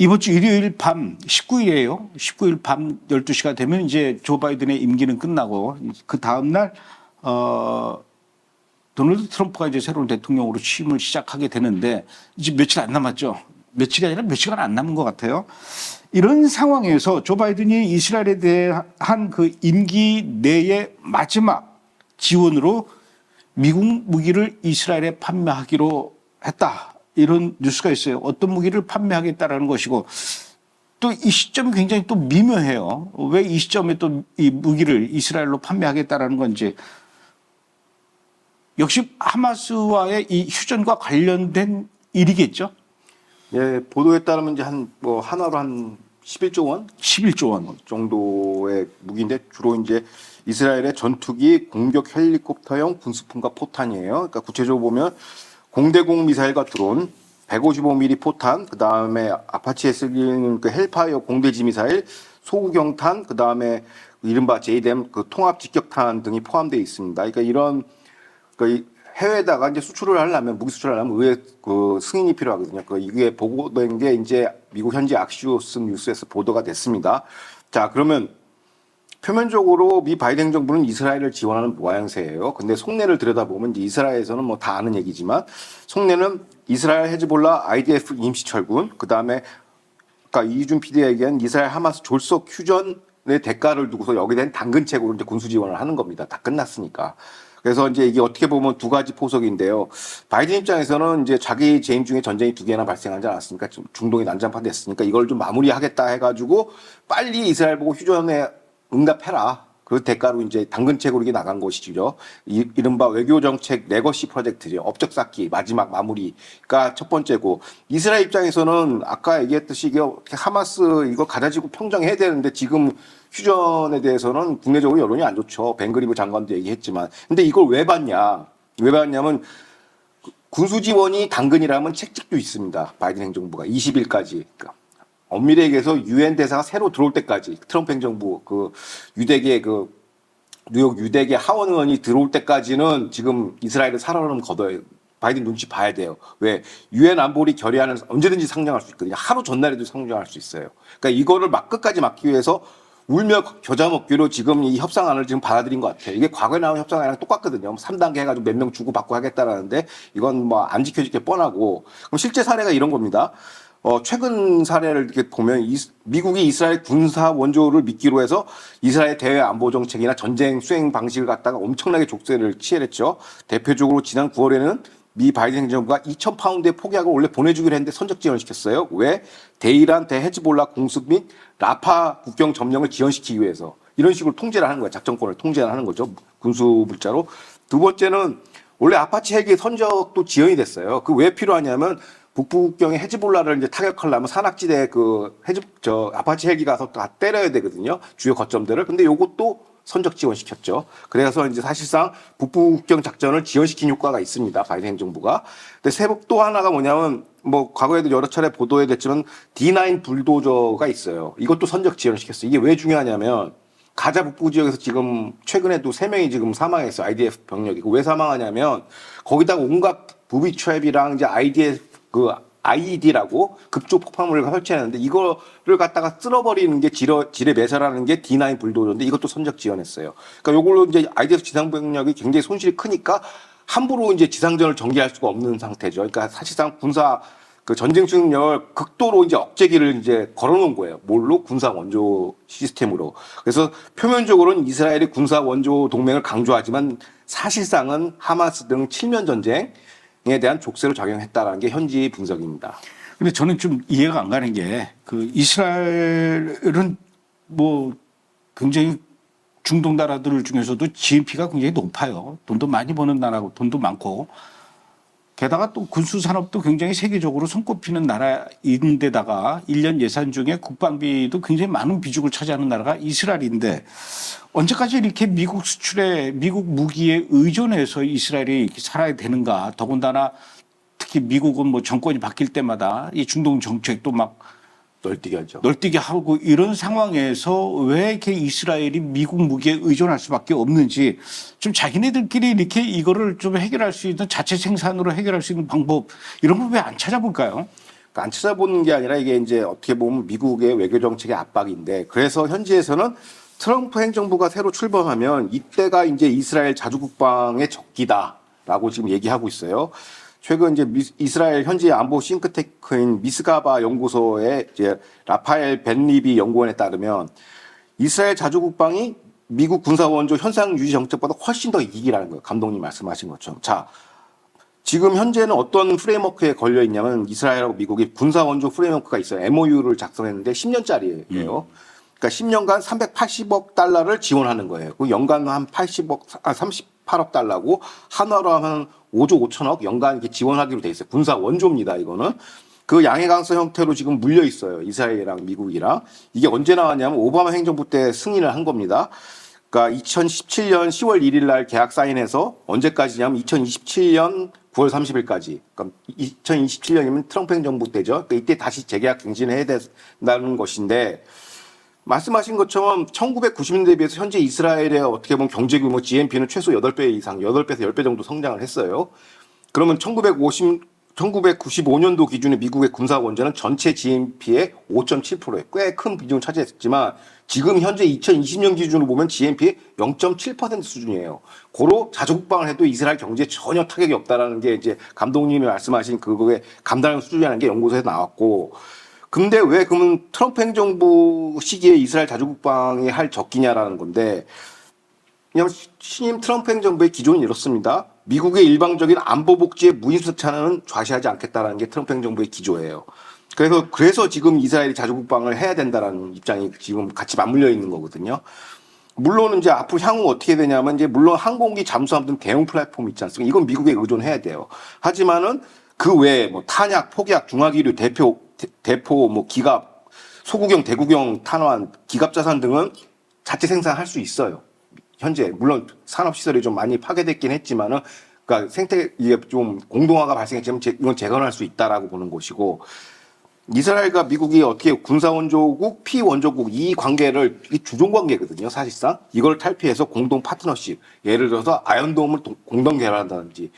이번 주 일요일 밤 19일이에요. 19일 밤 12시가 되면 이제 조 바이든의 임기는 끝나고 그 다음 날 도널드 트럼프가 이제 새로운 대통령으로 취임을 시작하게 되는데 이제 며칠 안 남았죠. 며칠이 아니라 몇 시간 안 남은 것 같아요. 이런 상황에서 조 바이든이 이스라엘에 대한 그 임기 내의 마지막 지원으로 미국 무기를 이스라엘에 판매하기로 했다. 이런 뉴스가 있어요. 어떤 무기를 판매하겠다라는 것이고 또 이 시점이 굉장히 또 미묘해요. 왜 이 시점에 또 이 무기를 이스라엘로 판매하겠다라는 건지. 역시 하마스와의 이 휴전과 관련된 일이겠죠? 예, 보도에 따르면 이제 하나로 한 11조 원? 11조 원 정도의 무기인데 주로 이제 이스라엘의 전투기, 공격 헬리콥터형 군수품과 포탄이에요. 그러니까 구체적으로 보면 공대공 미사일과 드론, 155mm 포탄, 그 다음에 아파치에 쓰이는 그 헬파이어 공대지 미사일, 소구경탄, 그 다음에 이른바 JDAM 그 통합 직격탄 등이 포함되어 있습니다. 그러니까 이런 그 해외에다가 이제 수출을 하려면 무기 수출을 하려면 의회 그 승인이 필요하거든요. 그 이게 보고된 게 이제 미국 현지 악시오스 뉴스에서 보도가 됐습니다. 자, 그러면 표면적으로 미 바이든 정부는 이스라엘을 지원하는 모양새예요. 근데 속내를 들여다보면 이제 이스라엘에서는 뭐 다 아는 얘기지만 속내는 이스라엘 헤즈볼라 IDF 임시철군, 그 다음에 아까 이준 PD가 얘기한 이스라엘 하마스 졸속 휴전의 대가를 두고서 여기에 대한 당근책으로 이제 군수 지원을 하는 겁니다. 다 끝났으니까. 그래서 이제 이게 어떻게 보면 두 가지 포석인데요. 바이든 입장에서는 이제 자기 재임 중에 전쟁이 두 개나 발생하지 않았습니까? 중동이 난장판 됐으니까 이걸 좀 마무리하겠다 해가지고 빨리 이스라엘 보고 휴전에 응답해라. 그 대가로 이제 당근책으로 이게 나간 것이죠. 이른바 외교정책 레거시 프로젝트죠. 업적 쌓기 마지막 마무리가 첫 번째고, 이스라엘 입장에서는 아까 얘기했듯이 이게 하마스 이거 가다지고 평정해야 되는데 지금 휴전에 대해서는 국내적으로 여론이 안 좋죠. 벤그리브 장관도 얘기했지만. 근데 이걸 왜 받냐? 왜 받냐면 군수 지원이 당근이라면 책찍도 있습니다. 바이든 행정부가 20일까지. 그러니까 엄밀히 얘기해서 유엔 대사가 새로 들어올 때까지 트럼프 행정부 그 유대계 그 뉴욕 유대계 하원 의원이 들어올 때까지는 지금 이스라엘을 살아남으면 걷어요. 바이든 눈치 봐야 돼요. 왜? 유엔 안보리 결의안을 언제든지 상정할 수 있거든요. 하루 전날에도 상정할 수 있어요. 그러니까 이거를 끝까지 막기 위해서 울며 겨자 먹기로 지금 이 협상안을 지금 받아들인 것 같아요. 이게 과거에 나온 협상안이랑 똑같거든요. 3단계 해가지고 몇 명 주고 받고 하겠다라는데 이건 뭐 안 지켜질 게 뻔하고. 그럼 실제 사례가 이런 겁니다. 최근 사례를 이렇게 보면 미국이 이스라엘 군사 원조를 미끼로 해서 이스라엘 대외 안보 정책이나 전쟁 수행 방식을 갖다가 엄청나게 족쇄를 취했죠. 대표적으로 지난 9월에는 미 바이든 행정부가 2,000파운드의 폭약을 원래 보내주기로 했는데 선적 지원을 시켰어요. 왜? 대이란, 대헤즈볼라 공습 및 라파 국경 점령을 지연시키기 위해서 이런 식으로 통제를 하는 거예요. 작전권을 통제를 하는 거죠. 군수 물자로. 두 번째는 원래 아파치 헬기 선적도 지연이 됐어요. 그 왜 필요하냐면 북부 국경에 헤즈볼라를 이제 타격하려면 산악지대 아파치 헬기 가서 다 때려야 되거든요. 주요 거점들을. 근데 요것도 선적 지원시켰죠. 그래서 이제 사실상 북부 국경 작전을 지연시킨 효과가 있습니다. 바이든 행정부가. 근데 또 하나가 뭐냐면 뭐 과거에도 여러 차례 보도에 됐지만 D9 불도저가 있어요. 이것도 선적 지원시켰어요. 이게 왜 중요하냐면 가자 북부 지역에서 지금 최근에도 3명이 지금 사망했어요. IDF 병력이. 왜 사망하냐면 거기다가 온갖 부비 트랩이랑 이제 IED라고 급조 폭발물을 설치하는데 이거를 갖다가 쓸어버리는 게 지뢰 매설하는 게 D9 불도저인데 이것도 선적 지원했어요. 그러니까 요걸로 이제 IDF 지상병력이 굉장히 손실이 크니까 함부로 이제 지상전을 전개할 수가 없는 상태죠. 그러니까 사실상 군사 그 전쟁 수행력을 극도로 이제 억제기를 이제 걸어놓은 거예요. 뭘로? 군사 원조 시스템으로. 그래서 표면적으로는 이스라엘이 군사 원조 동맹을 강조하지만 사실상은 하마스 등 칠면 전쟁 에 대한 족쇄로 작용했다라는 게 현지 분석입니다. 근데 저는 좀 이해가 안 가는 게 그 이스라엘은 뭐 굉장히 중동 나라들 중에서도 GNP가 굉장히 높아요. 돈도 많이 버는 나라고 돈도 많고 게다가 또 군수 산업도 굉장히 세계적으로 손꼽히는 나라인데다가 1년 예산 중에 국방비도 굉장히 많은 비중을 차지하는 나라가 이스라엘인데 언제까지 이렇게 미국 수출에 미국 무기에 의존해서 이스라엘이 이렇게 살아야 되는가. 더군다나 특히 미국은 뭐 정권이 바뀔 때마다 이 중동 정책도 막 널뛰게 하죠. 널뛰게 하고 이런 상황에서 왜 이렇게 이스라엘이 미국 무기에 의존할 수밖에 없는지 좀 자기네들끼리 이렇게 이거를 좀 해결할 수 있는 자체 생산으로 해결할 수 있는 방법 이런 걸 왜 안 찾아볼까요? 그러니까 안 찾아보는 게 아니라 이게 이제 어떻게 보면 미국의 외교 정책의 압박인데 그래서 현지에서는 트럼프 행정부가 새로 출범하면 이때가 이제 이스라엘 자주국방의 적기다라고 지금 얘기하고 있어요. 최근 이제 이스라엘 현지 안보 싱크탱크인 미스가바 연구소의 이제 라파엘 벤리비 연구원에 따르면 이스라엘 자주국방이 미국 군사원조 현상 유지 정책보다 훨씬 더 이익이라는 거예요. 감독님 말씀하신 것처럼. 자, 지금 현재는 어떤 프레임워크에 걸려 있냐면 이스라엘하고 미국이 군사원조 프레임워크가 있어요. MOU를 작성했는데 10년짜리예요. 그러니까 10년간 380억 달러를 지원하는 거예요. 그 연간 한 38억 달러고 한화로 하면 5조 5천억 연간 이렇게 지원하기로 돼 있어요. 군사 원조입니다. 이거는. 그 양해강서 형태로 지금 물려 있어요. 이스라엘이랑 미국이랑. 이게 언제 나왔냐면 오바마 행정부 때 승인을 한 겁니다. 그러니까 2017년 10월 1일 날 계약 사인해서 언제까지냐면 2027년 9월 30일까지. 그러니까 2027년이면 트럼프 행정부 때죠. 그러니까 이때 다시 재계약 갱신을 해야 된다는 것인데 말씀하신 것처럼 1990년대에 비해서 현재 이스라엘의 어떻게 보면 경제 규모 GNP는 최소 8배 이상, 8배에서 10배 정도 성장을 했어요. 그러면 1995년도 기준의 미국의 군사 원조는 전체 GNP의 5.7%에 꽤 큰 비중을 차지했지만 지금 현재 2020년 기준으로 보면 GNP의 0.7% 수준이에요. 고로 자주국방을 해도 이스라엘 경제에 전혀 타격이 없다라는 게 이제 감독님이 말씀하신 그거에 감당하는 수준이라는 게 연구소에서 나왔고 근데 왜 그러면 트럼프 행정부 시기에 이스라엘 자주국방이 할 적기냐라는 건데 그냥 신임 트럼프 행정부의 기조는 이렇습니다. 미국의 일방적인 안보 복지의 무임승차는 좌시하지 않겠다라는 게 트럼프 행정부의 기조예요. 그래서 지금 이스라엘이 자주국방을 해야 된다라는 입장이 지금 같이 맞물려 있는 거거든요. 물론 이제 앞으로 향후 어떻게 되냐면 이제 물론 항공기 잠수함 등 대형 플랫폼 있지 않습니까? 이건 미국에 의존해야 돼요. 하지만은 그 외에 뭐 탄약, 폭약, 중화기류, 대포, 뭐 기갑, 소구경, 대구경 탄환, 기갑 자산 등은 자체 생산할 수 있어요. 현재 물론 산업 시설이 좀 많이 파괴됐긴 했지만은 그러니까 생태 이게 좀 공동화가 발생했지만 이건 재건할 수 있다라고 보는 것이고 이스라엘과 미국이 어떻게 군사 원조국, 피원조국 이 관계를 이 주종 관계거든요. 사실상 이걸 탈피해서 공동 파트너십 예를 들어서 아이언돔을 공동 개발한다든지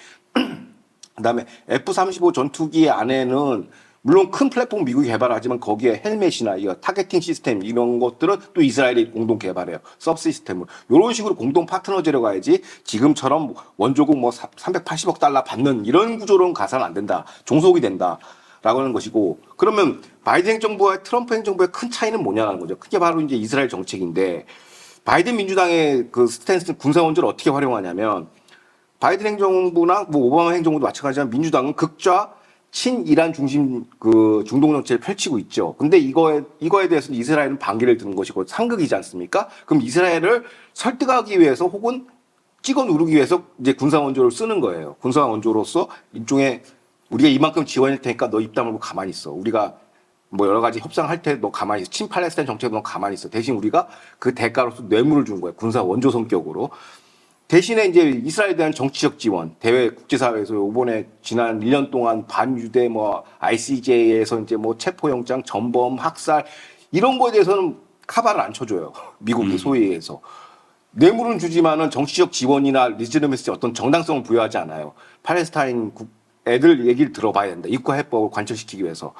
그다음에 F-35 전투기 안에는 물론 큰 플랫폼 미국이 개발하지만 거기에 헬멧이나 이거 타겟팅 시스템 이런 것들은 또 이스라엘이 공동 개발해요. 서브 시스템을. 이런 식으로 공동 파트너제로 가야지 지금처럼 원조국 뭐 380억 달러 받는 이런 구조로는 가서는 안 된다. 종속이 된다. 라고 하는 것이고 그러면 바이든 행정부와 트럼프 행정부의 큰 차이는 뭐냐는 거죠. 그게 바로 이제 이스라엘 정책인데 바이든 민주당의 그 스탠스 군사 원조를 어떻게 활용하냐면 바이든 행정부나 뭐 오바마 행정부도 마찬가지지만 민주당은 극좌 친이란 중심 그 중동 정책을 펼치고 있죠. 근데 이거에 대해서 이스라엘은 반기를 드는 것이고 상극이지 않습니까? 그럼 이스라엘을 설득하기 위해서 혹은 찍어 누르기 위해서 이제 군사 원조를 쓰는 거예요. 군사 원조로서 일종의 우리가 이만큼 지원할 테니까 너 입 다물고 가만히 있어. 우리가 뭐 여러 가지 협상할 때 너 가만히 있어. 친팔레스타인 정책도 너 가만히 있어. 대신 우리가 그 대가로서 뇌물을 주는 거예요. 군사 원조 성격으로. 대신에 이제 이스라엘에 대한 정치적 지원, 대외 국제사회에서 이번에 지난 1년 동안 반유대 뭐 ICJ에서 이제 뭐 체포영장, 전범, 학살 이런 거에 대해서는 카바를 안 쳐줘요. 미국이 소위 해서. 뇌물은 주지만은 정치적 지원이나 리지너미스 어떤 정당성을 부여하지 않아요. 팔레스타인 애들 얘기를 들어봐야 된다. 이과 해법을 관철시키기 위해서.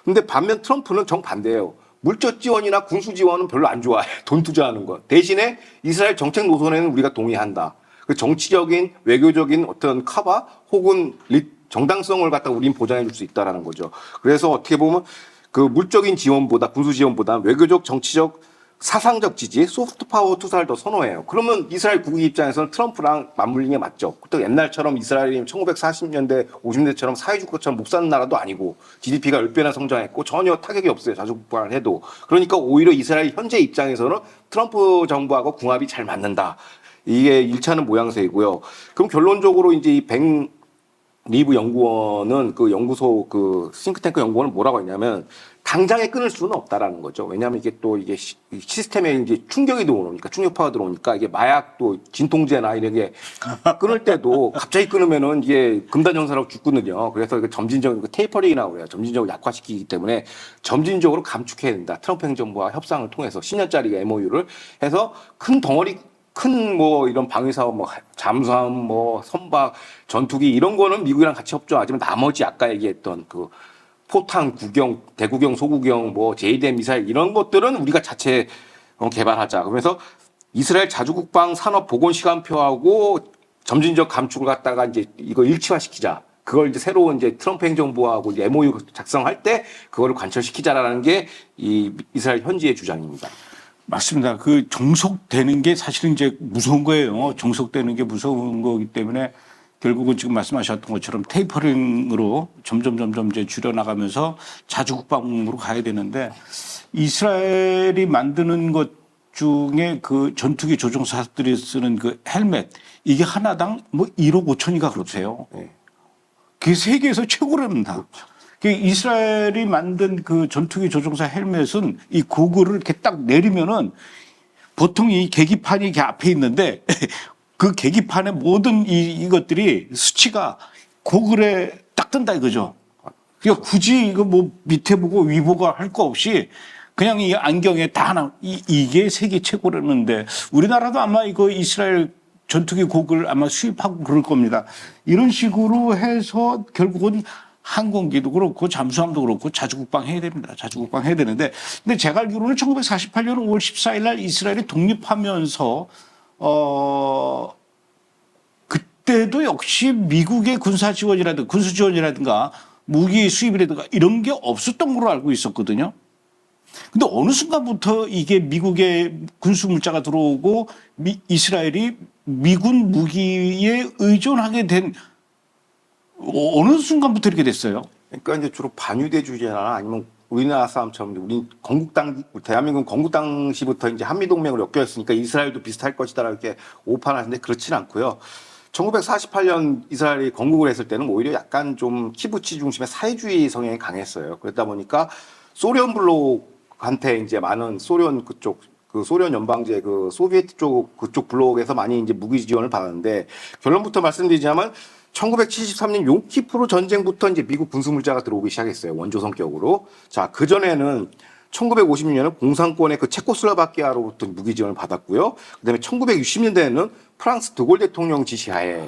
근데 반면 트럼프는 정반대예요. 물적 지원이나 군수 지원은 별로 안 좋아해. 돈 투자하는 거. 대신에 이스라엘 정책 노선에는 우리가 동의한다. 그 정치적인 외교적인 어떤 커버 혹은 정당성을 갖다 우린 보장해 줄 수 있다라는 거죠. 그래서 어떻게 보면 그 물적인 지원보다 군수 지원보다 외교적 정치적 사상적 지지, 소프트 파워 투사를 더 선호해요. 그러면 이스라엘 국익 입장에서는 트럼프랑 맞물리는 게 맞죠. 또 옛날처럼 이스라엘이 1940년대, 50년대처럼 사회주의국가처럼 못 사는 나라도 아니고 GDP가 10배나 성장했고 전혀 타격이 없어요. 자주국방을 해도. 그러니까 오히려 이스라엘 현재 입장에서는 트럼프 정부하고 궁합이 잘 맞는다. 이게 일치하는 모양새이고요. 그럼 결론적으로 이제 이 리브 연구원은 그 연구소 그 싱크탱크 연구원은 뭐라고 했냐면 당장에 끊을 수는 없다라는 거죠. 왜냐하면 이게 또 이게 시스템에 이제 충격이 들어오니까 충격파가 들어오니까 이게 마약도 진통제나 이런 게 끊을 때도 갑자기 끊으면은 이게 금단 형사라고 죽거든요. 그래서 점진적인 테이퍼링이라고 그래요. 점진적으로 약화시키기 때문에 점진적으로 감축해야 된다. 트럼프 행정부와 협상을 통해서 10년짜리 MOU를 해서 큰 덩어리 큰 뭐 이런 방위 사업 뭐 잠수함 뭐 선박 전투기 이런 거는 미국이랑 같이 협조하지만 나머지 아까 얘기했던 그 포탄 구경, 대구경, 소구경, 뭐 제2대 미사일 이런 것들은 우리가 자체 개발하자. 그러면서 이스라엘 자주국방 산업 복원 시간표하고 점진적 감축을 갖다가 이제 이거 일치화시키자. 그걸 이제 새로운 이제 트럼프 행정부하고 이제 MOU 작성할 때 그거를 관철시키자라는 게 이 이스라엘 현지의 주장입니다. 맞습니다. 그 종속되는 게 사실은 이제 무서운 거예요. 종속되는 게 무서운 거기 때문에 결국은 지금 말씀하셨던 것처럼 테이퍼링으로 점점 이제 줄여나가면서 자주국방으로 가야 되는데 이스라엘이 만드는 것 중에 그 전투기 조종사들이 쓰는 그 헬멧 이게 하나당 뭐 1억 5천이가 그렇대요. 네. 그게 세계에서 최고랍니다. 그 이스라엘이 만든 그 전투기 조종사 헬멧은 이 고글을 이렇게 딱 내리면은 보통 이 계기판이 이렇게 앞에 있는데 그 계기판의 모든 이것들이 수치가 고글에 딱 뜬다 이거죠. 그러니까 굳이 이거 뭐 밑에 보고 위 보고 할 거 없이 그냥 이 안경에 다 하나 이게 세계 최고라는데 우리나라도 아마 이거 이스라엘 전투기 고글 아마 수입하고 그럴 겁니다. 이런 식으로 해서 결국은 항공기도 그렇고 잠수함도 그렇고 자주국방 해야 됩니다. 자주국방 해야 되는데 근데 제가 알기로는 1948년 5월 14일 날 이스라엘이 독립하면서 그때도 역시 미국의 군사 지원이라든가 군수 지원이라든가 무기 수입이라든가 이런 게 없었던 걸로 알고 있었거든요. 근데 어느 순간부터 이게 미국의 군수 물자가 들어오고 이스라엘이 미군 무기에 의존하게 된 어느 순간부터 이렇게 됐어요? 그러니까 이제 주로 반유대주의나 아니면 우리나라 사람처럼 우리 건국당 대한민국 건국 당시부터 이제 한미동맹으로 엮여있으니까 이스라엘도 비슷할 것이다 이렇게 오판하는데 그렇지는 않고요. 1948년 이스라엘이 건국을 했을 때는 오히려 약간 좀 키부치 중심의 사회주의 성향이 강했어요. 그러다 보니까 소련 블록한테 이제 많은 소련 그쪽 그 소련 연방제 그 소비에트 쪽 그쪽 블록에서 많이 이제 무기 지원을 받았는데 결론부터 말씀드리자면 1973년 용키프르 전쟁부터 이제 미국 군수 물자가 들어오기 시작했어요. 원조 성격으로. 자, 그 전에는 1956년에 공산권의 그 체코슬로바키아로부터 무기 지원을 받았고요. 그다음에 1960년대에는 프랑스 드골 대통령 지시하에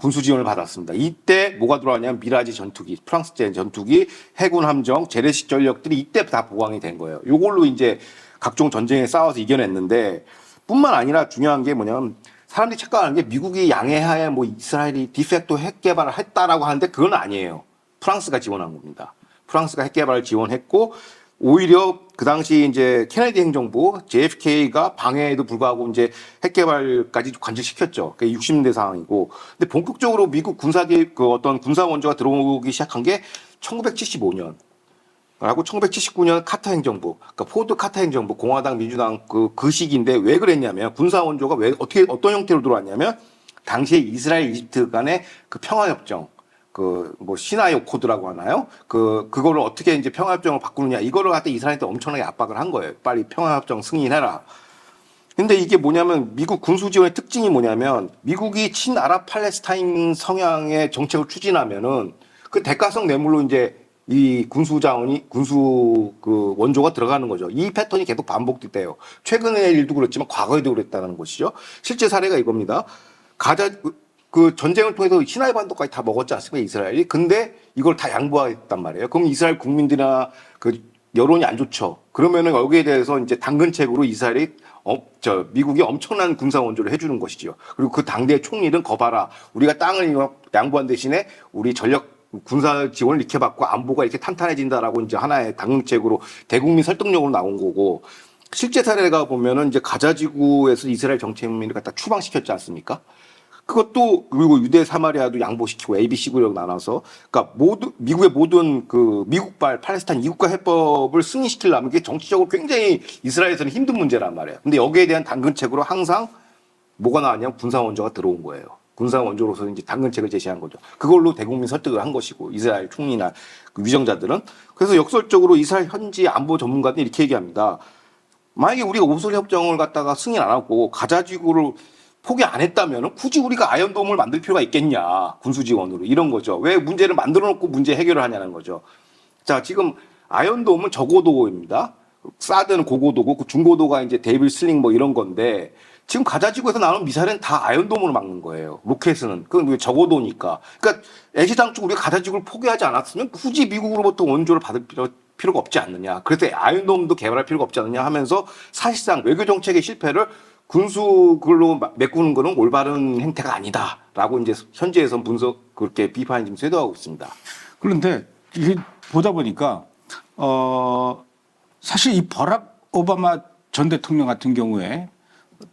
군수 지원을 받았습니다. 이때 뭐가 들어왔냐면 미라지 전투기, 프랑스제 전투기, 해군 함정, 재래식 전력들이 이때 다 보강이 된 거예요. 요걸로 이제 각종 전쟁에 싸워서 이겨냈는데 뿐만 아니라 중요한 게 뭐냐면 사람들이 착각하는 게 미국이 양해하에 뭐 이스라엘이 디팩토 핵 개발을 했다라고 하는데 그건 아니에요. 프랑스가 지원한 겁니다. 프랑스가 핵 개발을 지원했고 오히려 그 당시 이제 케네디 행정부 JFK가 방해에도 불구하고 이제 핵 개발까지 관철시켰죠. 그게 60년대 상황이고. 근데 본격적으로 미국 그 어떤 군사 원조가 들어오기 시작한 게 1975년. 라고 1979년 카터 행정부, 그러니까 포드 카터 행정부, 공화당, 민주당 그 시기인데 왜 그랬냐면 군사 원조가 왜 어떤 형태로 들어왔냐면 당시에 이스라엘, 이집트 간의 그 평화협정, 그 뭐 시나이 코드라고 하나요? 그거를 어떻게 이제 평화협정을 바꾸느냐 이거를 갖다 이스라엘한테 엄청나게 압박을 한 거예요. 빨리 평화협정 승인해라. 근데 이게 뭐냐면 미국 군수 지원의 특징이 뭐냐면 미국이 친아랍 팔레스타인 성향의 정책을 추진하면은 그 대가성 뇌물로 이제 이 군수 자원이 군수 그 원조가 들어가는 거죠. 이 패턴이 계속 반복됐대요. 최근의 일도 그렇지만 과거에도 그랬다는 것이죠. 실제 사례가 이겁니다. 가자 그 전쟁을 통해서 시나이 반도까지 다 먹었지 않습니까 이스라엘이? 근데 이걸 다 양보했단 말이에요. 그럼 이스라엘 국민들이나 그 여론이 안 좋죠. 그러면은 여기에 대해서 이제 당근책으로 이스라엘이 미국이 엄청난 군사 원조를 해주는 것이죠. 그리고 그 당대의 총리는 거봐라. 우리가 땅을 양보한 대신에 우리 전력 군사 지원을 이렇게 받고 안보가 이렇게 탄탄해진다라고 이제 하나의 당정책으로 대국민 설득력으로 나온 거고 실제 사례가 보면은 이제 가자지구에서 이스라엘 정체민을 갖다 추방시켰지 않습니까? 그것도 그리고 유대 사마리아도 양보시키고 ABC 구역 나눠서 그러니까 미국의 모든 그 미국발 팔레스타인 이국가 해법을 승인시키려면 이게 정치적으로 굉장히 이스라엘에서는 힘든 문제란 말이에요. 근데 여기에 대한 당근책으로 항상 뭐가 나왔냐면 군사 원조가 들어온 거예요. 군사 원조로서 이제 당근책을 제시한 거죠. 그걸로 대국민 설득을 한 것이고 이스라엘 총리나 그 위정자들은 그래서 역설적으로 이스라엘 현지 안보 전문가들이 이렇게 얘기합니다. 만약에 우리가 오슬 협정을 갖다가 승인 안 하고 가자지구를 포기 안 했다면 굳이 우리가 아이언돔을 만들 필요가 있겠냐 군수 지원으로 이런 거죠. 왜 문제를 만들어 놓고 문제 해결을 하냐는 거죠. 자 지금 아이언돔은 저고도입니다. 사드는 고고도고 그 중고도가 이제 데이빌 슬링 뭐 이런 건데 지금 가자지구에서 나오는 미사일은 다 아이언돔으로 막는 거예요. 로켓은. 그건 왜 적어도니까. 그러니까 애시당초 우리가 가자지구를 포기하지 않았으면 굳이 미국으로부터 원조를 받을 필요가 없지 않느냐. 그래서 아이언돔도 개발할 필요가 없지 않느냐 하면서 사실상 외교 정책의 실패를 군수 그걸로 메꾸는 거는 올바른 행태가 아니다라고 이제 현지에서 분석 그렇게 비판이 지금 쇄도하고 있습니다. 그런데 이게 보다 보니까 사실 이 버락 오바마 전 대통령 같은 경우에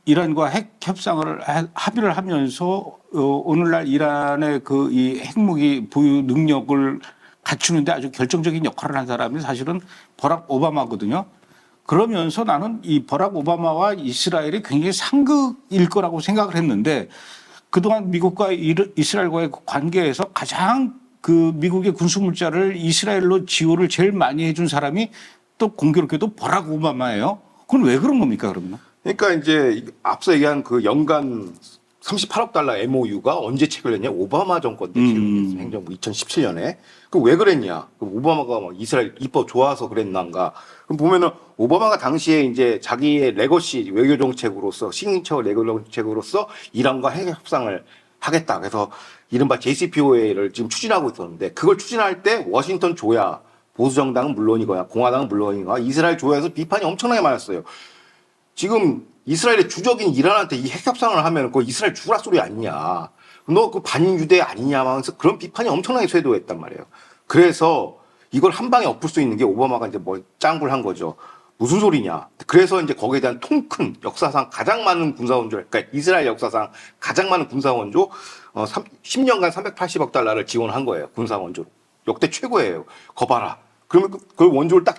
이란과 핵 협상을 합의를 하면서 오늘날 이란의 그 이 핵무기 보유 능력을 갖추는데 아주 결정적인 역할을 한 사람이 사실은 버락 오바마거든요. 그러면서 나는 이 버락 오바마와 이스라엘이 굉장히 상극일 거라고 생각을 했는데 그동안 미국과 이스라엘과의 관계에서 가장 그 미국의 군수물자를 이스라엘로 지원을 제일 많이 해준 사람이 또 공교롭게도 버락 오바마예요. 그건 왜 그런 겁니까, 그러면? 그러니까 이제 앞서 얘기한 그 연간 38억 달러 MOU가 언제 체결됐냐? 오바마 정권 때 체결됐어요. 행정부 2017년에. 그 왜 그랬냐? 오바마가 막 이스라엘 입법 좋아서 그랬나가. 그럼 보면은 오바마가 당시에 이제 자기의 레거시 외교 정책으로서 시그니처 외교 정책으로서 이란과 핵 협상을 하겠다. 그래서 이른바 JCPOA를 지금 추진하고 있었는데 그걸 추진할 때 워싱턴 조야 보수 정당은 물론이거나 공화당은 물론이거나 이스라엘 조야에서 비판이 엄청나게 많았어요. 지금 이스라엘의 주적인 이란한테 이 핵 협상을 하면 그 이스라엘 죽으라 소리 아니냐. 너 그 반유대 아니냐 하면서 그런 비판이 엄청나게 쇄도했단 말이에요. 그래서 이걸 한 방에 엎을 수 있는 게 오바마가 이제 뭐 짱구를 한 거죠. 무슨 소리냐. 그래서 이제 거기에 대한 통 큰 역사상 가장 많은 군사원조, 그러니까 이스라엘 역사상 가장 많은 군사원조 10년간 380억 달러를 지원한 거예요. 군사원조로. 역대 최고예요. 거봐라. 그러면 그 원조를 딱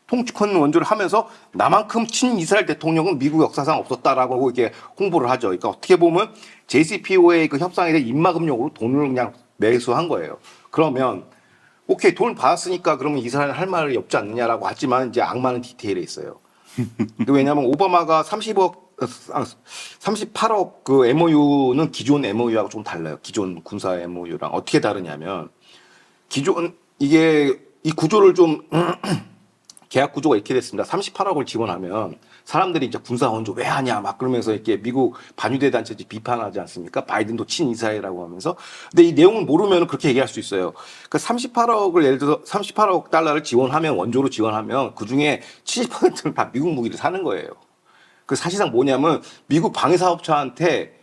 통축한 원조를 하면서 나만큼 친이스라엘 대통령은 미국 역사상 없었다라고 이렇게 홍보를 하죠. 그러니까 어떻게 보면 JCPOA 그 협상에 대한 입막음용으로 돈을 그냥 매수한 거예요. 그러면 오케이 돈 받았으니까 그러면 이스라엘 할 말이 없지 않느냐라고 하지만 이제 악마는 디테일에 있어요. 왜냐하면 오바마가 38억 그 MOU는 기존 MOU하고 좀 달라요. 기존 군사 MOU랑 어떻게 다르냐면 기존 이게 이 구조를 좀 계약 구조가 이렇게 됐습니다. 38억을 지원하면 사람들이 이제 군사 원조 왜 하냐 막 그러면서 이렇게 미국 반유대 단체 비판하지 않습니까? 바이든도 친이스라엘이라고 하면서. 근데 이 내용을 모르면 그렇게 얘기할 수 있어요. 그러니까 38억을 예를 들어서 38억 달러를 지원하면 원조로 지원하면 그 중에 70%는 다 미국 무기를 사는 거예요. 그 사실상 뭐냐면 미국 방위사업처한테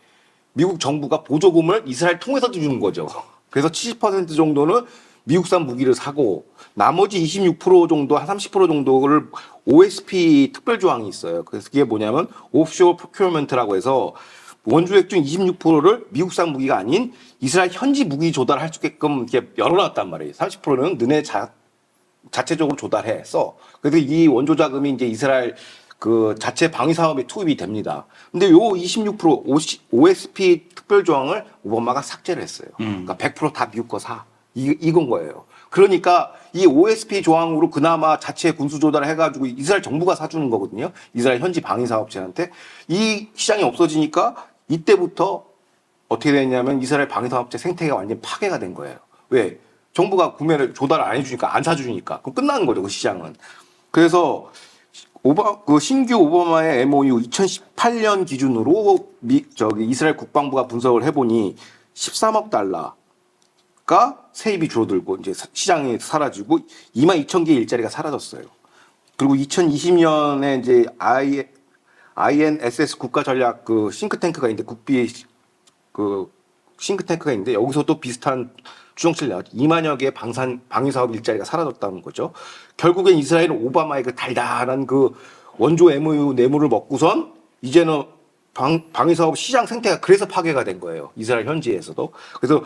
미국 정부가 보조금을 이스라엘 통해서 주는 거죠. 그래서 70% 정도는 미국산 무기를 사고 나머지 26% 정도 한 30% 정도를 OSP 특별조항이 있어요. 그래서 그게 뭐냐면 오프쇼어 프로큐어먼트라고 해서 원조액 중 26%를 미국산 무기가 아닌 이스라엘 현지 무기 조달할 수 있게끔 이렇게 열어놨단 말이에요. 30%는 너네 자체적으로 조달해 써. 그래서 이 원조 자금이 이제 이스라엘 그 자체 방위 사업에 투입이 됩니다. 근데 요 26% OSP 특별 조항을 오바마가 삭제를 했어요. 그러니까 100% 다 미국 거 사. 이건 거예요. 그러니까 이 OSP 조항으로 그나마 자체 군수 조달을 해가지고 이스라엘 정부가 사주는 거거든요. 이스라엘 현지 방위 사업체한테. 이 시장이 없어지니까 이때부터 어떻게 됐냐면 이스라엘 방위 사업체 생태계가 완전 파괴가 된 거예요. 왜? 정부가 구매를 조달을 안 해주니까 안 사주니까 그럼 끝나는 거죠. 그 시장은. 그래서 그 신규 오바마의 MOU 2018년 기준으로 이스라엘 국방부가 분석을 해보니 13억 달러가 세입이 줄어들고 이제 시장이 사라지고 22,000개 일자리가 사라졌어요. 그리고 2020년에 이제 INSS 국가전략 그 싱크탱크가 있는데 국비 그 싱크탱크가 있는데 여기서도 비슷한 추정치를 내왔죠. 2만여 개의 방위사업 일자리가 사라졌다는 거죠. 결국엔 이스라엘은 오바마의 그 달달한 그 원조 MOU 뇌물을 먹고선 이제는 방위사업 시장 생태가 그래서 파괴가 된 거예요. 이스라엘 현지에서도. 그래서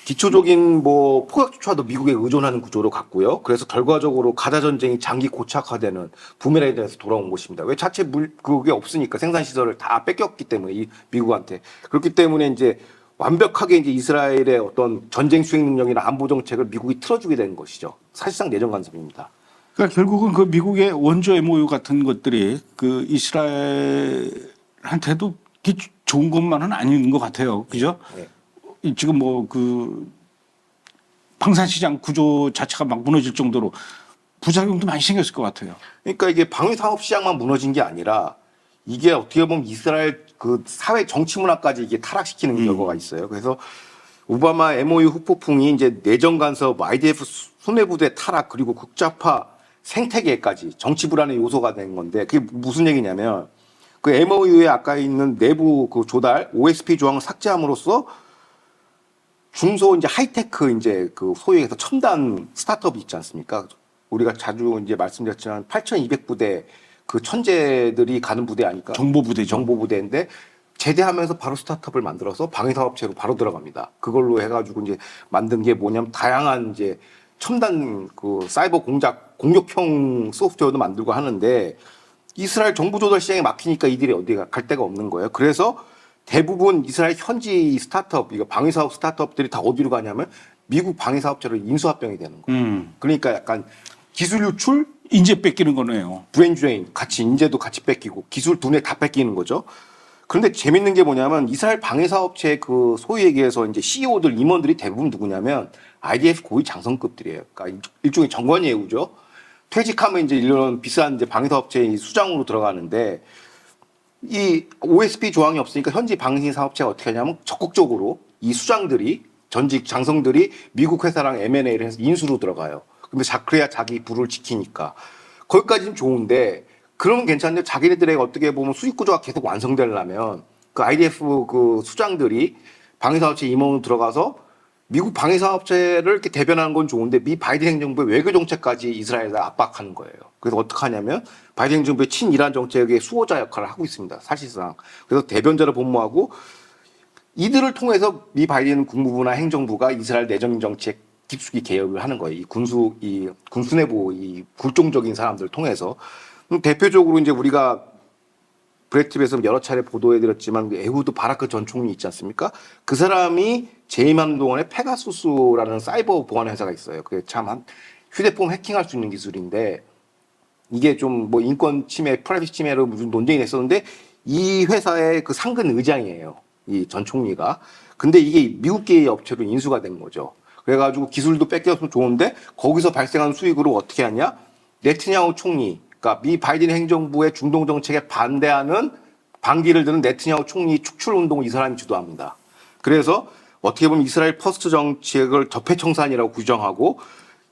기초적인 뭐 포격조차도 미국에 의존하는 구조로 갔고요. 그래서 결과적으로 가자 전쟁이 장기 고착화되는 부메랑에 대해서 돌아온 것입니다. 왜 자체 그게 없으니까 생산 시설을 다 뺏겼기 때문에 이 미국한테. 그렇기 때문에 이제 완벽하게 이제 이스라엘의 어떤 전쟁 수행 능력이나 안보 정책을 미국이 틀어주게 된 것이죠. 사실상 내정 간섭입니다. 그러니까 결국은 그 미국의 원조 MOU 같은 것들이 그 이스라엘한테도 좋은 것만은 아닌 것 같아요. 그죠? 네. 지금 뭐 그 방산시장 구조 자체가 막 무너질 정도로 부작용도 많이 생겼을 것 같아요. 그러니까 이게 방위 사업 시장만 무너진 게 아니라 이게 어떻게 보면 이스라엘 그 사회 정치 문화까지 이게 타락시키는 결과가 있어요. 그래서 오바마 MOU 후폭풍이 이제 내정 간섭, IDF 수뇌부대 타락 그리고 국자파 생태계까지 정치 불안의 요소가 된 건데 그게 무슨 얘기냐면 그 MOU에 아까 있는 내부 그 조달 OSP 조항을 삭제함으로써 중소 이제 하이테크 이제 그 소위 해서 첨단 스타트업이 있지 않습니까? 우리가 자주 이제 말씀드렸지만 8,200부대 그 천재들이 가는 부대 아닐까? 정보부대죠. 정보부대인데 제대하면서 바로 스타트업을 만들어서 방위사업체로 바로 들어갑니다. 그걸로 해가지고 이제 만든 게 뭐냐면 다양한 이제 첨단 그 사이버 공격형 소프트웨어도 만들고 하는데 이스라엘 정부 조달 시장에 막히니까 이들이 어디가 갈 데가 없는 거예요. 그래서 대부분 이스라엘 현지 스타트업, 이거 방위사업 스타트업들이 다 어디로 가냐면 미국 방위사업체로 인수합병이 되는 거예요. 그러니까 약간 기술 유출, 인재 뺏기는 거네요. 브레인 드레인, 같이 인재도 같이 뺏기고 기술 두뇌 다 뺏기는 거죠. 그런데 재밌는 게 뭐냐면 이스라엘 방위사업체 그 소위 얘기해서 이제 CEO들 임원들이 대부분 누구냐면 IDF 고위 장성급들이에요. 그러니까 일종의 정관예우죠. 퇴직하면 이제 이런 비싼 이제 방위사업체 수장으로 들어가는데 이 OSP 조항이 없으니까 현지 방위사업체가 어떻게 하냐면 적극적으로 이 수장들이 전직 장성들이 미국 회사랑 M&A를 해서 인수로 들어가요. 근데 그래야 자기 부를 지키니까 거기까지는 좋은데 그러면 괜찮은데 자기네들에게 어떻게 보면 수익 구조가 계속 완성되려면 그 IDF 그 수장들이 방위사업체 임원으로 들어가서 미국 방위사업체를 이렇게 대변하는 건 좋은데 미 바이든 행정부의 외교 정책까지 이스라엘에 압박하는 거예요. 그래서 어떻게 하냐면 바이든 행정부의 친이란 정책의 수호자 역할을 하고 있습니다. 사실상. 그래서 대변자를 복무하고 이들을 통해서 미 바이든 국무부나 행정부가 이스라엘 내정 정책 깊숙이 개혁을 하는 거예요. 이 군수 내부 이 굴종적인 사람들을 통해서. 대표적으로 이제 우리가 브레티브에서 여러 차례 보도해드렸지만 에후드 바라크 전 총리 있지 않습니까? 그 사람이 재임하는 동안에 페가수스라는 사이버 보안 회사가 있어요. 그게 참 휴대폰 해킹할 수 있는 기술인데 이게 좀 뭐 인권 침해, 프라이버시 침해로 무슨 논쟁이 됐었는데 이 회사의 그 상근 의장이에요. 이 전 총리가. 근데 이게 미국계의 업체로 인수가 된 거죠. 그래가지고 기술도 뺏겨서 좋은데 거기서 발생한 수익으로 어떻게 하냐? 네트냐후 총리, 그러니까 미 바이든 행정부의 중동 정책에 반대하는 반기를 드는 네트냐후 총리 축출 운동을 이 사람이 주도합니다. 그래서 어떻게 보면 이스라엘 퍼스트 정책을 적폐청산이라고 규정하고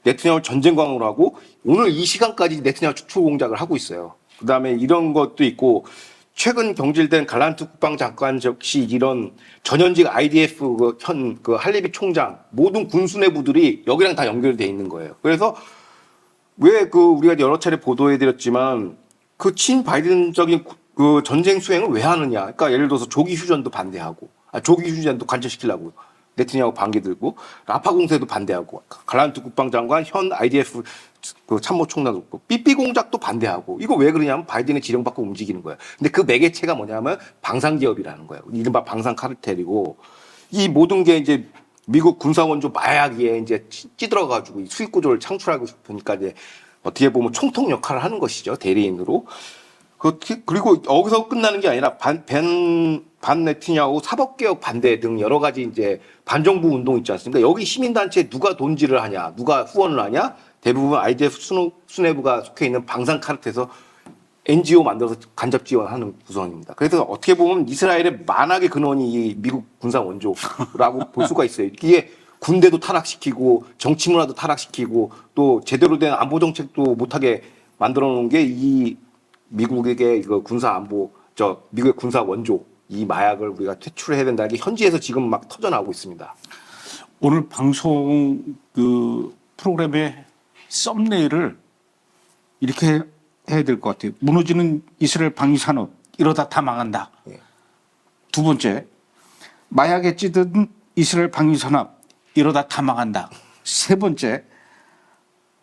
네트냐후 전쟁광으로 하고 오늘 이 시간까지 네트냐후 축출 공작을 하고 있어요. 그다음에 이런 것도 있고 최근 경질된 갈란트 국방장관 역시 이런 전현직 IDF 그 할리비 총장 모든 군수 내부들이 여기랑 다 연결돼 있는 거예요. 그래서 왜 그 우리가 여러 차례 보도해드렸지만 그 친바이든적인 그 전쟁 수행을 왜 하느냐? 그러니까 예를 들어서 조기 휴전도 반대하고, 조기 휴전도 관철시키려고 네트냐후 반기 들고 라파 공세도 반대하고 갈란트 국방장관 현 IDF 그 참모총장도 그렇고 삐삐 공작도 반대하고 이거 왜 그러냐면 바이든의 지령받고 움직이는 거예요. 근데 그 매개체가 뭐냐면 방산기업이라는 거예요. 이른바 방산 카르텔이고 이 모든 게 이제 미국 군사원조 마약에 이제 찌들어가지고 이 수익 구조를 창출하고 싶으니까 이제 어떻게 보면 총통 역할을 하는 것이죠. 대리인으로. 그리고 여기서 끝나는 게 아니라 반 네티냐후 사법개혁 반대 등 여러 가지 이제 반정부 운동 있지 않습니까? 여기 시민단체에 누가 돈질을 하냐, 누가 후원을 하냐? 대부분 IDF 수뇌부가 속해 있는 방산 카르텔에서 NGO 만들어서 간접 지원하는 구성입니다. 그래서 어떻게 보면 이스라엘의 만악의 근원이 이 미국 군사 원조라고 볼 수가 있어요. 이게 군대도 타락시키고 정치 문화도 타락시키고 또 제대로 된 안보 정책도 못하게 만들어 놓은 게 이 미국에게 이거 군사 안보 미국의 군사 원조 이 마약을 우리가 퇴출해야 된다는 게 현지에서 지금 막 터져나오고 있습니다. 오늘 방송 그 프로그램의 썸네일을 이렇게 해야 될 것 같아요. 무너지는 이스라엘 방위산업 이러다 다 망한다. 예. 두 번째, 마약에 찌든 이스라엘 방위산업 이러다 다 망한다. 세 번째,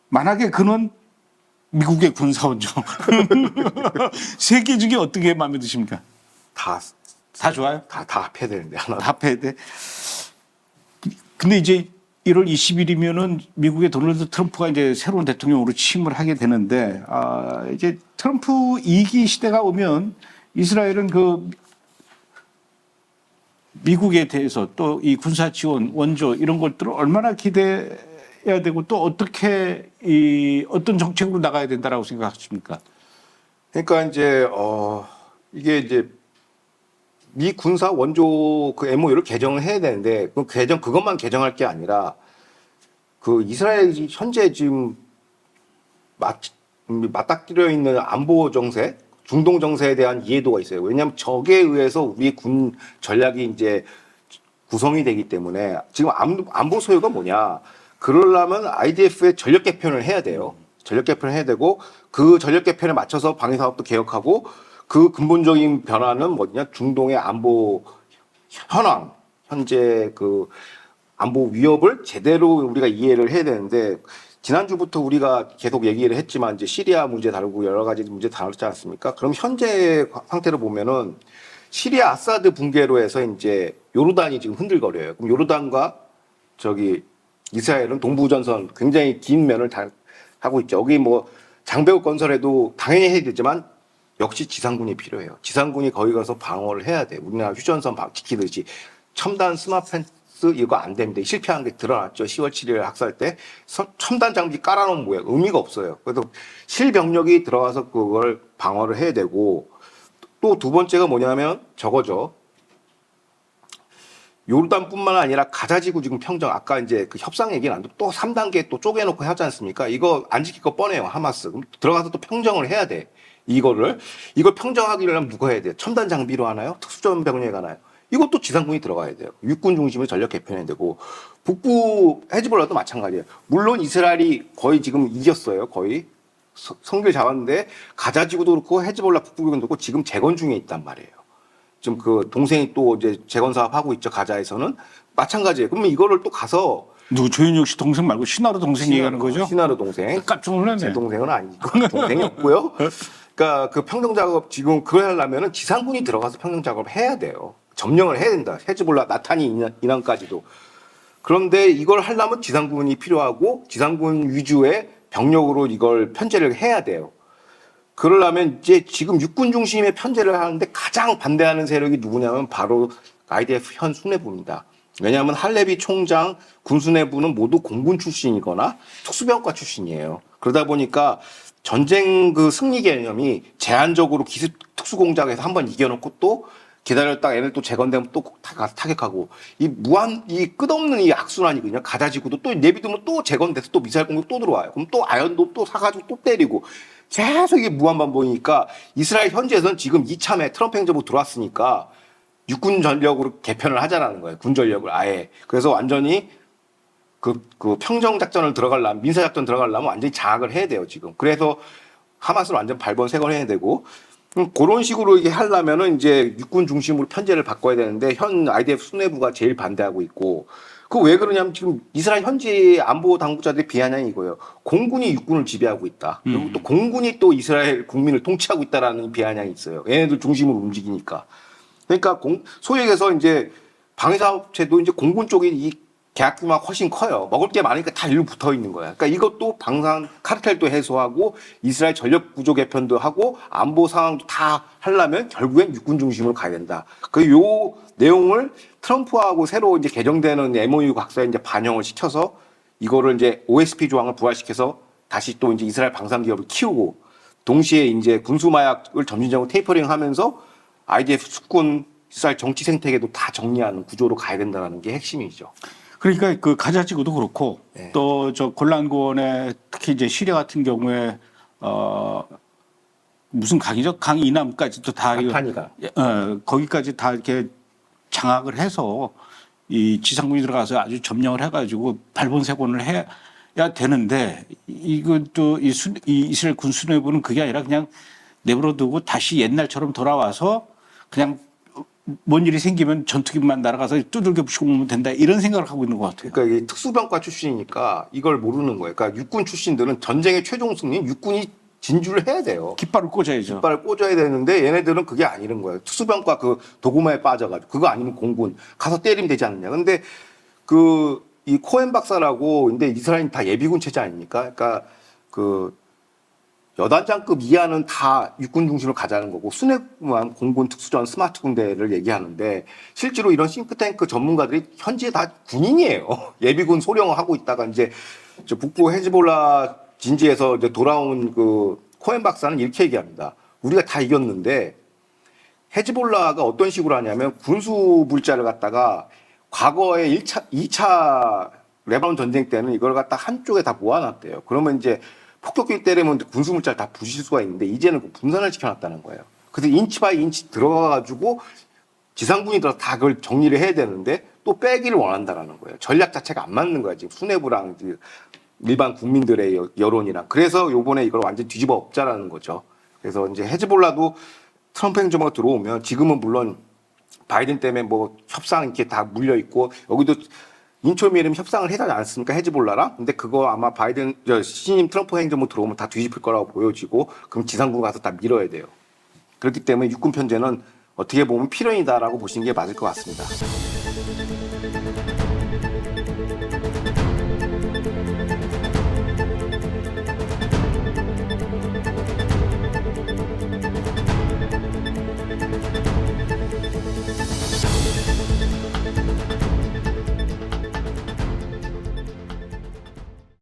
만악의 근원 미국의 군사원조. 세 개 중에 어떻게 마음에 드십니까? 다 좋아요? 다 합해야 되는데 하나. 다 합해야 돼. 근데 이제 1월 20일이면은 미국의 도널드 트럼프가 이제 새로운 대통령으로 취임을 하게 되는데, 이제 트럼프 2기 시대가 오면 이스라엘은 그 미국에 대해서 또 이 군사 지원, 원조 이런 것들을 얼마나 기대해야 되고 또 어떻게 어떤 정책으로 나가야 된다라고 생각하십니까? 그러니까 이제 이게 이제 미 군사 원조 그 MOU를 개정을 해야 되는데 그것만 개정할 게 아니라 그 이스라엘이 현재 지금 맞닥뜨려 있는 안보 정세, 중동 정세에 대한 이해도가 있어요. 왜냐하면 적에 의해서 우리 군 전략이 이제 구성이 되기 때문에 지금 안보 소요가 뭐냐? 그러려면 IDF의 전력 개편을 해야 돼요. 전력 개편을 해야 되고 그 전력 개편에 맞춰서 방위 사업도 개혁하고 그 근본적인 변화는 뭐냐? 중동의 안보 현황, 현재 그 안보 위협을 제대로 우리가 이해를 해야 되는데 지난주부터 우리가 계속 얘기를 했지만 이제 시리아 문제 다루고 여러 가지 문제 다뤘지 않습니까? 그럼 현재 상태로 보면은 시리아 아사드 붕괴로 해서 이제 요르단이 지금 흔들거려요. 그럼 요르단과 저기 이스라엘은 동부전선 굉장히 긴 면을 다 하고 있죠. 여기 뭐 장벽 건설에도 당연히 해야 되지만 역시 지상군이 필요해요. 지상군이 거기 가서 방어를 해야 돼. 우리나라 휴전선 지키듯이 첨단 스마트펜스 이거 안 됩니다. 실패한 게 드러났죠. 10월 7일 학살 때 첨단 장비 깔아놓은 뭐예요? 의미가 없어요. 그래서 실병력이 들어가서 그걸 방어를 해야 되고 또 두 번째가 뭐냐면 저거죠. 요르단뿐만 아니라 가자지구 지금 평정 아까 이제 그 협상 얘기는 안 듣고 또 3단계 또 쪼개놓고 하지 않습니까? 이거 안 지킬 거 뻔해요. 하마스. 그럼 들어가서 또 평정을 해야 돼. 이걸 평정하기를 하면 누가 해야 돼요? 첨단 장비로 하나요? 특수전 병력이 하나요? 이것도 지상군이 들어가야 돼요. 육군 중심으로 전력 개편해야 되고 북부 헤즈볼라도 마찬가지예요. 물론 이스라엘이 거의 지금 이겼어요. 거의 성길 잡았는데 가자지구도 그렇고 헤즈볼라 북부경도 그렇고 지금 재건 중에 있단 말이에요. 지금 그 동생이 또 이제 재건 사업 하고 있죠. 가자에서는 마찬가지예요. 그러면 이거를 또 가서 누구 조윤혁 씨 동생 말고 신하로 동생 얘기하는 거죠? 신하로 동생. 깜짝 놀랐네. 제 동생은 아니고 동생이 없고요. 그러니까 그 평정 작업 지금 그걸 하려면은 지상군이 들어가서 평정 작업을 해야 돼요. 점령을 해야 된다. 헤즈볼라 나타니 인원까지도. 그런데 이걸 하려면 지상군이 필요하고 지상군 위주의 병력으로 이걸 편제를 해야 돼요. 그러려면 이제 지금 육군 중심의 편제를 하는데 가장 반대하는 세력이 누구냐면 바로 IDF 현 수뇌부입니다. 왜냐하면 할레비 총장, 군 수뇌부는 모두 공군 출신이거나 특수병과 출신이에요. 그러다 보니까 전쟁 그 승리 개념이 제한적으로 기습 특수공작에서 한번 이겨놓고 또 기다렸다가 얘네 또 재건되면 또 가서 타격하고 이 끝없는 이 악순환이거든요. 가자지구도 또 내비두면 또 재건돼서 또 미사일 공격 또 들어와요. 그럼 또 아연도 또 사가지고 또 때리고 계속 이게 무한반복이니까 이스라엘 현지에서는 지금 이참에 트럼프 행정부 들어왔으니까 육군 전력으로 개편을 하자라는 거예요. 군 전력을 아예. 그래서 완전히 그 평정 작전을 들어가려면 민사 작전 들어가려면 완전히 장악을 해야 돼요, 지금. 그래서 하마스를 완전 발본색원해야 되고 그런 식으로 이게 하려면은 이제 육군 중심으로 편제를 바꿔야 되는데 현 IDF 수뇌부가 제일 반대하고 있고 그 왜 그러냐면 지금 이스라엘 현지 안보 당국자들의 비아냥이 이거예요. 공군이 육군을 지배하고 있다. 그리고 또 공군이 또 이스라엘 국민을 통치하고 있다라는 비아냥이 있어요. 얘네들 중심으로 움직이니까. 그러니까 소위 얘기해서 이제 방위사업체도 이제 공군 쪽이 이 계약 규모가 훨씬 커요. 먹을 게 많으니까 다 일로 붙어 있는 거야. 그러니까 이것도 방산 카르텔도 해소하고 이스라엘 전력 구조 개편도 하고 안보 상황도 다 하려면 결국엔 육군 중심으로 가야 된다. 요 내용을 트럼프하고 새로 이제 개정되는 MOU 각서에 이제 반영을 시켜서 이거를 이제 OSP 조항을 부활시켜서 다시 또 이제 이스라엘 방산 기업을 키우고 동시에 이제 군수 마약을 점진적으로 테이퍼링 하면서 IDF 숙군 이스라엘 정치 생태계도 다 정리하는 구조로 가야 된다는 게 핵심이죠. 그러니까 그 가자지구도 그렇고 네. 또 저 골란고원에 특히 이제 시리아 같은 경우에 무슨 강이죠? 강 이남까지도 다 아타니가. 거기까지 다 이렇게 장악을 해서 이 지상군이 들어가서 아주 점령을 해가지고 발본색원을 해야 되는데 이것도 이 이스라엘 군 수뇌부는 그게 아니라 그냥 내버려두고 다시 옛날처럼 돌아와서 그냥 뭔 일이 생기면 전투기만 날아가서 두들겨 부시고 오면 된다 이런 생각을 하고 있는 것 같아요. 그러니까 이게 특수병과 출신이니까 이걸 모르는 거예요. 그러니까 육군 출신들은 전쟁의 최종 승리는 육군이 진주를 해야 돼요. 깃발을 꽂아야죠. 깃발을 꽂아야 되는데 얘네들은 그게 아니는 거예요. 특수병과 그 도구마에 빠져가지고 그거 아니면 공군 가서 때리면 되지 않느냐. 근데 이 코엔 박사라고 근데 이스라엘이 다 예비군 체제 아닙니까? 그러니까 그 여단장급 이하는 다 육군 중심으로 가자는 거고 수뇌부만 공군 특수전 스마트 군대를 얘기하는데 실제로 이런 싱크탱크 전문가들이 현지에 다 군인이에요. 예비군 소령을 하고 있다가 이제 북부 헤즈볼라 진지에서 이제 돌아온 그 코엔 박사는 이렇게 얘기합니다. 우리가 다 이겼는데 헤즈볼라가 어떤 식으로 하냐면 군수 물자를 갖다가 과거에 2차 레바논 전쟁 때는 이걸 갖다 한쪽에 다 모아놨대요. 그러면 이제 폭격기 때리면 군수 물자를 다 부실 수가 있는데 이제는 그 분산을 시켜놨다는 거예요. 그래서 인치 바이 인치 들어가가지고 지상군이 들어서 다 그걸 정리를 해야 되는데 또 빼기를 원한다라는 거예요. 전략 자체가 안 맞는 거야. 지금 수뇌부랑 일반 국민들의 여론이랑. 그래서 요번에 이걸 완전 뒤집어 엎자라는 거죠. 그래서 이제 헤즈볼라도 트럼프 행정부가 들어오면 지금은 물론 바이든 때문에 뭐 협상 이렇게 다 물려 있고 여기도 인초미름 협상을 해지 않았습니까 헤즈볼라랑? 근데 그거 아마 바이든 신임 트럼프 행정부 들어오면 다 뒤집힐 거라고 보여지고 그럼 지상군 가서 다 밀어야 돼요. 그렇기 때문에 육군 편제는 어떻게 보면 필연이다라고 보시는 게 맞을 것 같습니다.